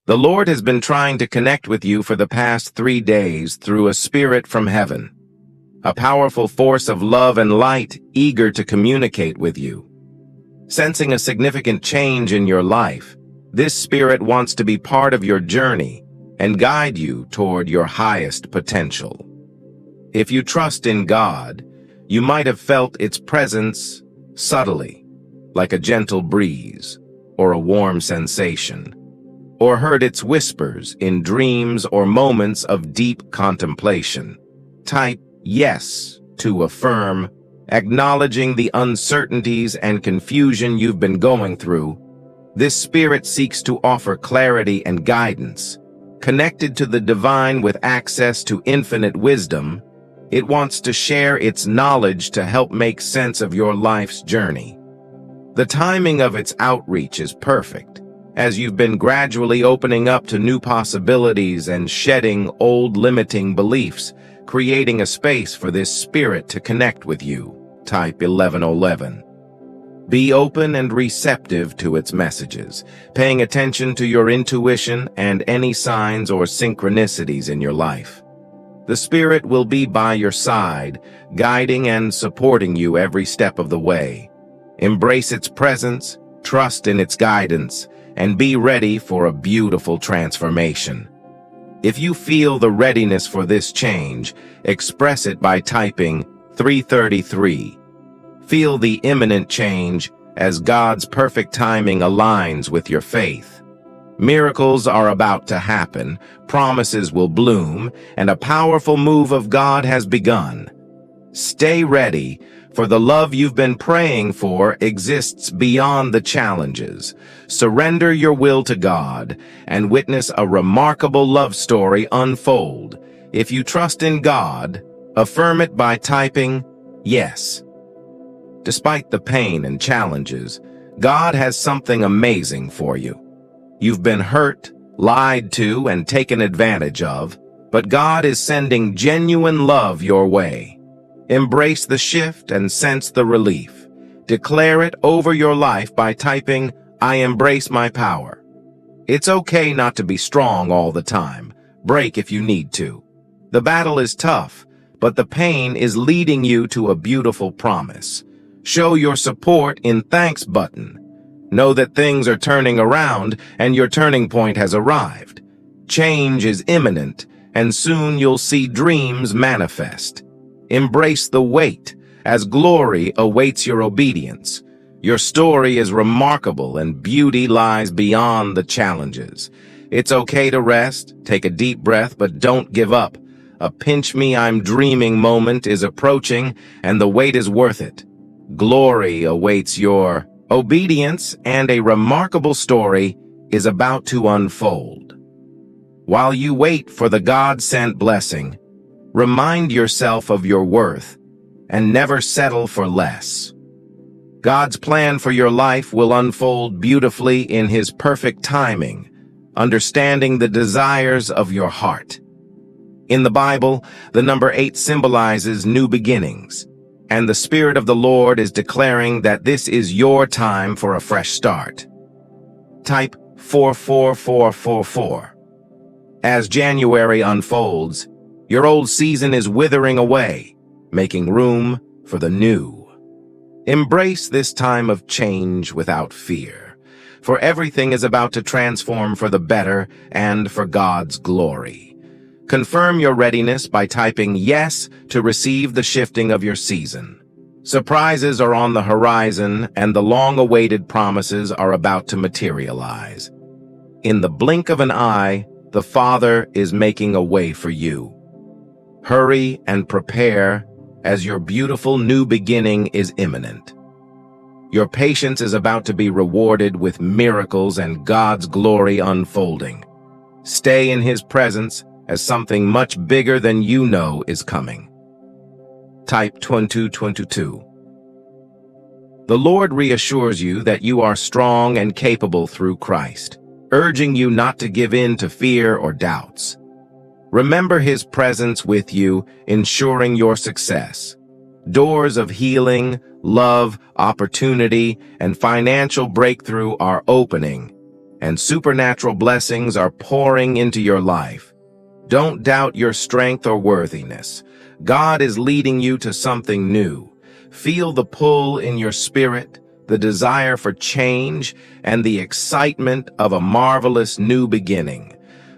The Lord has been trying to connect with you for the past 3 days through a spirit from heaven, a powerful force of love and light eager to communicate with you. Sensing a significant change in your life, this spirit wants to be part of your journey and guide you toward your highest potential. If you trust in God, you might have felt its presence subtly, like a gentle breeze or a warm sensation, or heard its whispers in dreams or moments of deep contemplation. Type yes to affirm, acknowledging the uncertainties and confusion you've been going through. This spirit seeks to offer clarity and guidance. Connected to the divine with access to infinite wisdom, it wants to share its knowledge to help make sense of your life's journey. The timing of its outreach is perfect, as you've been gradually opening up to new possibilities and shedding old limiting beliefs, creating a space for this spirit to connect with you. Type 1111. Be open and receptive to its messages, paying attention to your intuition and any signs or synchronicities in your life. The spirit will be by your side, guiding and supporting you every step of the way. Embrace its presence, trust in its guidance, and be ready for a beautiful transformation. If you feel the readiness for this change, express it by typing 333. Feel the imminent change as God's perfect timing aligns with your faith. Miracles are about to happen, promises will bloom, and a powerful move of God has begun. Stay ready, for the love you've been praying for exists beyond the challenges. Surrender your will to God and witness a remarkable love story unfold. If you trust in God, affirm it by typing yes. Despite the pain and challenges, God has something amazing for you. You've been hurt, lied to, and taken advantage of, but God is sending genuine love your way. Embrace the shift and sense the relief. Declare it over your life by typing, I embrace my power. It's okay not to be strong all the time. Break if you need to. The battle is tough, but the pain is leading you to a beautiful promise. Show your support in thanks button. Know that things are turning around and your turning point has arrived. Change is imminent, and soon you'll see dreams manifest. Embrace the wait, as glory awaits your obedience. Your story is remarkable and beauty lies beyond the challenges. It's okay to rest, take a deep breath, but don't give up. A pinch me I'm dreaming moment is approaching, and the wait is worth it. Glory awaits your obedience, and a remarkable story is about to unfold. While you wait for the God-sent blessing, remind yourself of your worth and never settle for less. God's plan for your life will unfold beautifully in His perfect timing, understanding the desires of your heart. In the Bible, the number 8 symbolizes new beginnings, and the Spirit of the Lord is declaring that this is your time for a fresh start. Type 44444. As January unfolds, your old season is withering away, making room for the new. Embrace this time of change without fear, for everything is about to transform for the better and for God's glory. Confirm your readiness by typing yes to receive the shifting of your season. Surprises are on the horizon, and the long-awaited promises are about to materialize. In the blink of an eye, the Father is making a way for you. Hurry and prepare, as your beautiful new beginning is imminent. Your patience is about to be rewarded with miracles and God's glory unfolding. Stay in His presence, as something much bigger than you know is coming. Type 2222. The Lord reassures you that you are strong and capable through Christ, urging you not to give in to fear or doubts. Remember His presence with you, ensuring your success. Doors of healing, love, opportunity, and financial breakthrough are opening, and supernatural blessings are pouring into your life. Don't doubt your strength or worthiness. God is leading you to something new. Feel the pull in your spirit, the desire for change, and the excitement of a marvelous new beginning.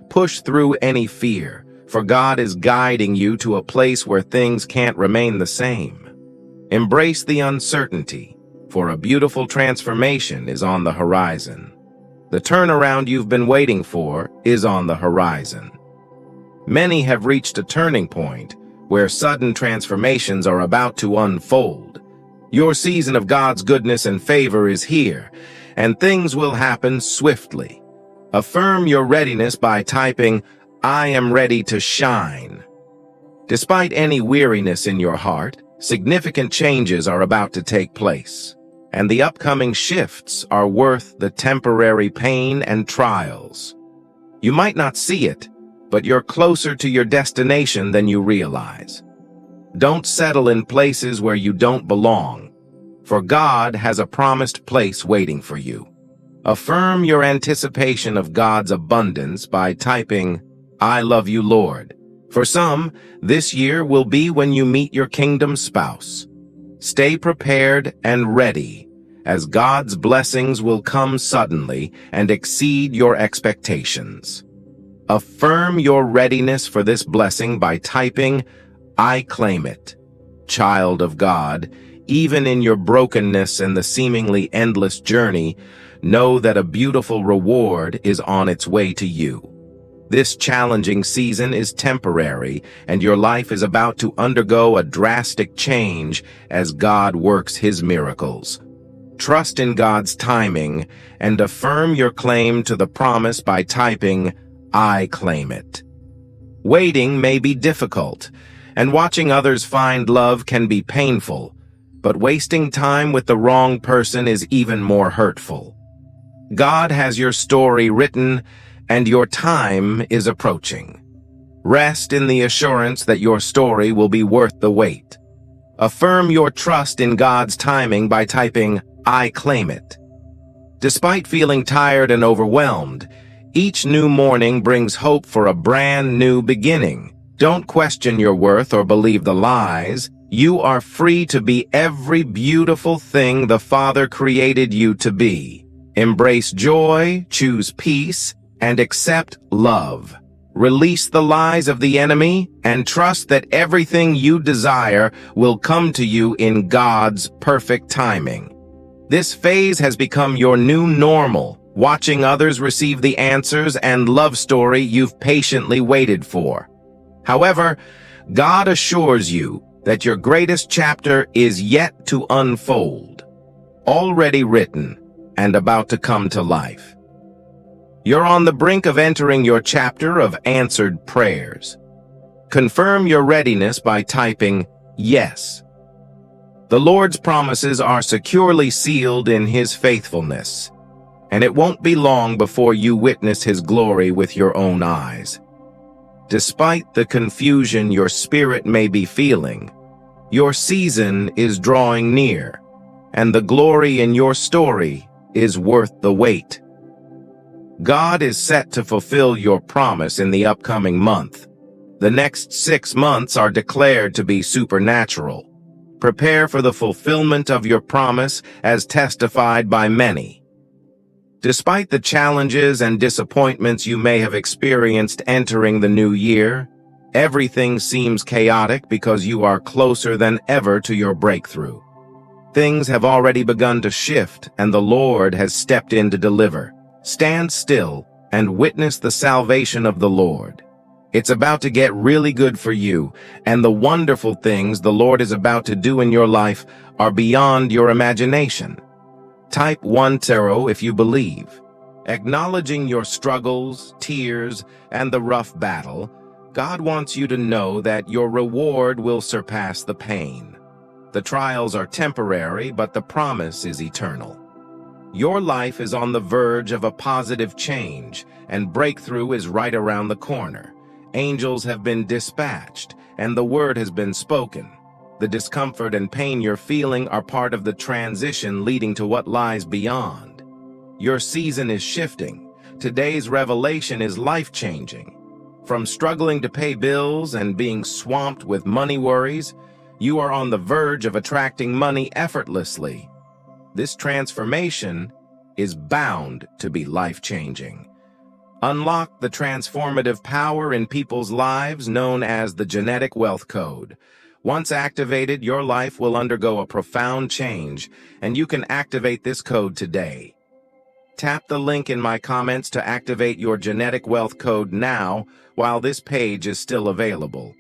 Push through any fear, for God is guiding you to a place where things can't remain the same. Embrace the uncertainty, for a beautiful transformation is on the horizon. The turnaround you've been waiting for is on the horizon. Many have reached a turning point where sudden transformations are about to unfold. Your season of God's goodness and favor is here, and things will happen swiftly. Affirm your readiness by typing, "I am ready to shine." Despite any weariness in your heart, significant changes are about to take place, and the upcoming shifts are worth the temporary pain and trials. You might not see it, but you're closer to your destination than you realize. Don't settle in places where you don't belong, for God has a promised place waiting for you. Affirm your anticipation of God's abundance by typing, "I love you, Lord." For some, this year will be when you meet your kingdom spouse. Stay prepared and ready, as God's blessings will come suddenly and exceed your expectations. Affirm your readiness for this blessing by typing, "I claim it." Child of God, even in your brokenness and the seemingly endless journey, know that a beautiful reward is on its way to you. This challenging season is temporary, and your life is about to undergo a drastic change as God works His miracles. Trust in God's timing and affirm your claim to the promise by typing, "I claim it." Waiting may be difficult, and watching others find love can be painful, but wasting time with the wrong person is even more hurtful. God has your story written, and your time is approaching. Rest in the assurance that your story will be worth the wait. Affirm your trust in God's timing by typing, "I claim it." Despite feeling tired and overwhelmed, each new morning brings hope for a brand new beginning. Don't question your worth or believe the lies. You are free to be every beautiful thing the Father created you to be. Embrace joy, choose peace, and accept love. Release the lies of the enemy and trust that everything you desire will come to you in God's perfect timing. This phase has become your new normal, watching others receive the answers and love story you've patiently waited for. However, God assures you that your greatest chapter is yet to unfold, already written and about to come to life. You're on the brink of entering your chapter of answered prayers. Confirm your readiness by typing, "Yes." The Lord's promises are securely sealed in His faithfulness, and it won't be long before you witness His glory with your own eyes. Despite the confusion your spirit may be feeling, your season is drawing near, and the glory in your story is worth the wait. God is set to fulfill your promise in the upcoming month. The next 6 months are declared to be supernatural. Prepare for the fulfillment of your promise as testified by many. Despite the challenges and disappointments you may have experienced entering the new year, everything seems chaotic because you are closer than ever to your breakthrough. Things have already begun to shift, and the Lord has stepped in to deliver. Stand still and witness the salvation of the Lord. It's about to get really good for you, and the wonderful things the Lord is about to do in your life are beyond your imagination. Type 10 if you believe. Acknowledging your struggles, tears, and the rough battle, God wants you to know that your reward will surpass the pain. The trials are temporary, but the promise is eternal. Your life is on the verge of a positive change, and breakthrough is right around the corner. Angels have been dispatched, and the word has been spoken. The discomfort and pain you're feeling are part of the transition leading to what lies beyond. Your season is shifting, Today's revelation is life-changing. From struggling to pay bills and being swamped with money worries, you are on the verge of attracting money effortlessly. This transformation is bound to be life-changing. Unlock the transformative power in people's lives known as the genetic wealth code. Once activated, your life will undergo a profound change, and you can activate this code today. Tap the link in my comments to activate your genetic wealth code now while this page is still available.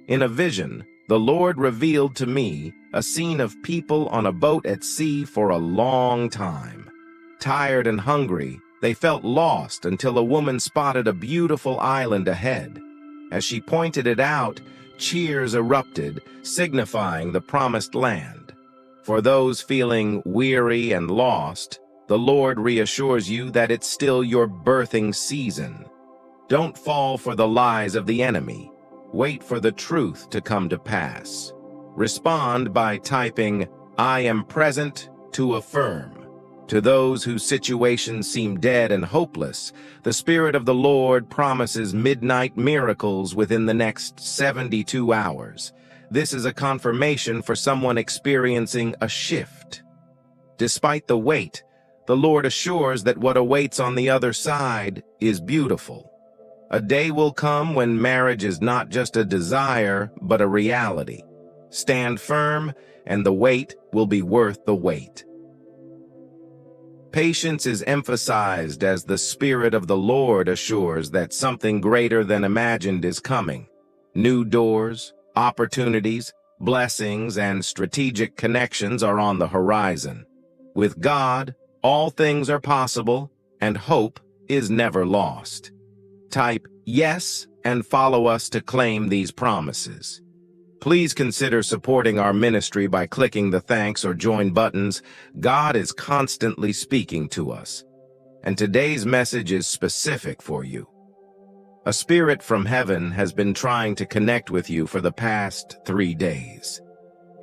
In a vision, the Lord revealed to me a scene of people on a boat at sea for a long time. Tired and hungry, they felt lost until a woman spotted a beautiful island ahead. As she pointed it out, cheers erupted, signifying the promised land. For those feeling weary and lost, the Lord reassures you that it's still your birthing season. Don't fall for the lies of the enemy. Wait for the truth to come to pass. Respond by typing, "I am present," to affirm. To those whose situations seem dead and hopeless, the Spirit of the Lord promises midnight miracles within the next 72 hours. This is a confirmation for someone experiencing a shift. Despite the wait, the Lord assures that what awaits on the other side is beautiful. A day will come when marriage is not just a desire, but a reality. Stand firm, and the wait will be worth the wait. Patience is emphasized as the Spirit of the Lord assures that something greater than imagined is coming. New doors, opportunities, blessings, and strategic connections are on the horizon. With God, all things are possible, and hope is never lost. Type "Yes" and follow us to claim these promises. Please consider supporting our ministry by clicking the thanks or join buttons. God is constantly speaking to us, and today's message is specific for you. A spirit from heaven has been trying to connect with you for the past 3 days.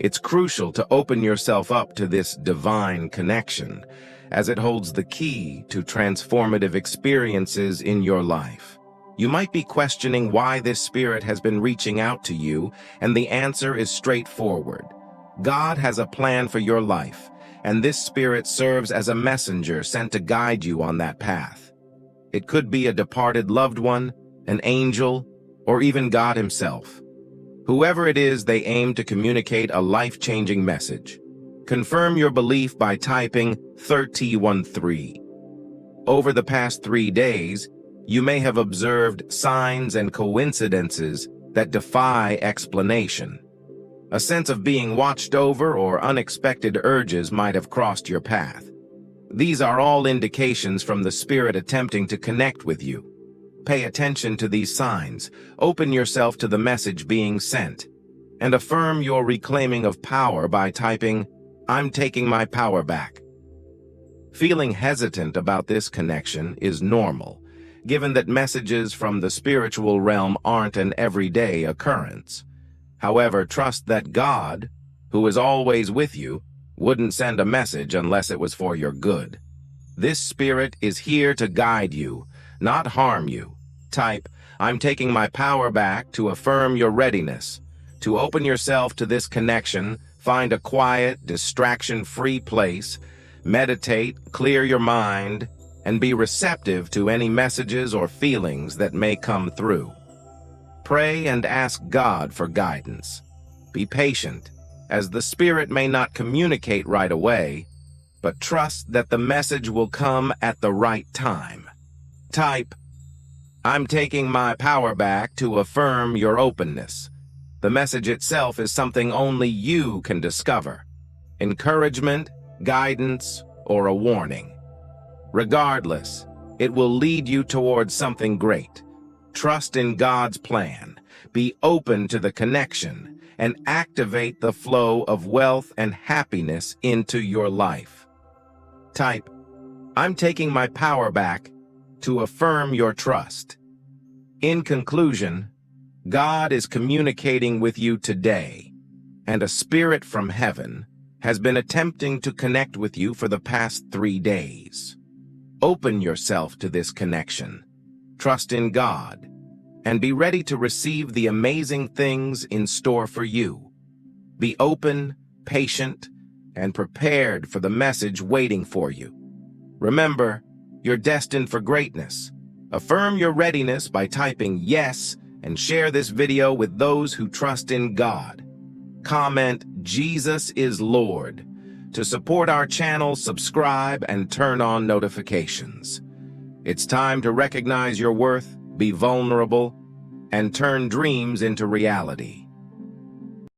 It's crucial to open yourself up to this divine connection, as it holds the key to transformative experiences in your life. You might be questioning why this spirit has been reaching out to you, and the answer is straightforward. God has a plan for your life, and this spirit serves as a messenger sent to guide you on that path. It could be a departed loved one, an angel, or even God himself. Whoever it is, they aim to communicate a life-changing message. Confirm your belief by typing 3013. Over the past 3 days, you may have observed signs and coincidences that defy explanation. A sense of being watched over or unexpected urges might have crossed your path. These are all indications from the Spirit attempting to connect with you. Pay attention to these signs, open yourself to the message being sent, and affirm your reclaiming of power by typing, "I'm taking my power back." Feeling hesitant about this connection is normal, given that messages from the spiritual realm aren't an everyday occurrence. However, trust that God, who is always with you, wouldn't send a message unless it was for your good. This spirit is here to guide you, not harm you. Type, "I'm taking my power back," to affirm your readiness. To open yourself to this connection, find a quiet, distraction-free place, meditate, clear your mind, and be receptive to any messages or feelings that may come through. Pray and ask God for guidance. Be patient, as the Spirit may not communicate right away, but trust that the message will come at the right time. Type, "I'm taking my power back," to affirm your openness. The message itself is something only you can discover. Encouragement, guidance, or a warning. Regardless, it will lead you towards something great. Trust in God's plan, be open to the connection, and activate the flow of wealth and happiness into your life. Type, "I'm taking my power back," to affirm your trust. In conclusion, God is communicating with you today, and a spirit from heaven has been attempting to connect with you for the past 3 days. Open yourself to this connection. Trust in God, and be ready to receive the amazing things in store for you. Be open, patient, and prepared for the message waiting for you. Remember, you're destined for greatness. Affirm your readiness by typing yes and share this video with those who trust in God. Comment "Jesus is Lord." To support our channel, subscribe and turn on notifications. It's time to recognize your worth, be vulnerable, and turn dreams into reality.